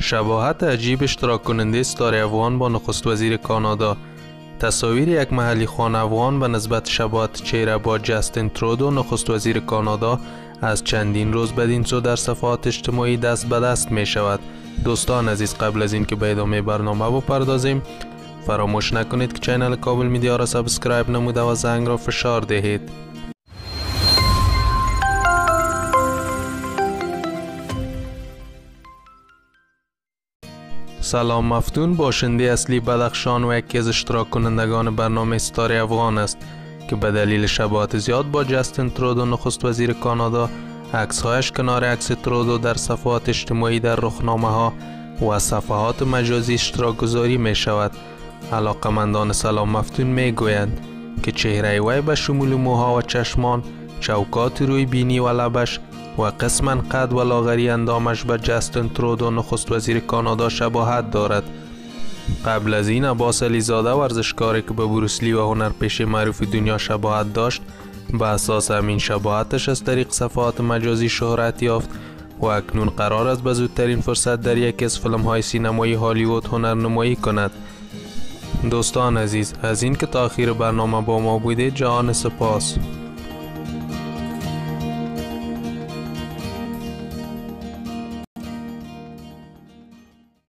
شباهت عجیب اشتراک کننده ستاره افغان با نخست وزیر کانادا. تصاویر یک محلی خوان افغان به نسبت شباهت چهره با جستین ترودو نخست وزیر کانادا از چندین روز بدین سو در صفحات اجتماعی دست به دست می شود. دوستان عزیز، قبل از این که به ادامه برنامه بپردازیم فراموش نکنید که چینل کابل میدیا را سابسکرایب نموده و زنگ را فشار دهید. سلام مفتون باشنده اصلی بدخشان و یکی از اشتراک کنندگان برنامه ستاره افغان است که به دلیل شباهت زیاد با جستین ترودو نخست وزیر کانادا عکس‌هایش کنار عکس ترودو در صفحات اجتماعی در رخنامه‌ها و صفحات مجازی اشتراک گذاری می شود. علاقمندان سلام مفتون می گویند که چهره وی به شمول موها و چشمان، چوکات روی بینی و لبش و قسماً قد و لاغری اندامش به جستین ترودو نخست وزیر کانادا شباهت دارد. قبل از این عباس علیزاده ورزشکاری که به بروسلی و هنرپیشه معروف دنیا شباهت داشت به اساس همین شباهتش از طریق صفحات مجازی شهرت یافت و اکنون قرار است به زودترین فرصت در یکی از فیلم‌های سینمایی هالیوود هنرنمایی کند. دوستان عزیز، از این که تا آخر برنامه با ما بودید جهان سپاس.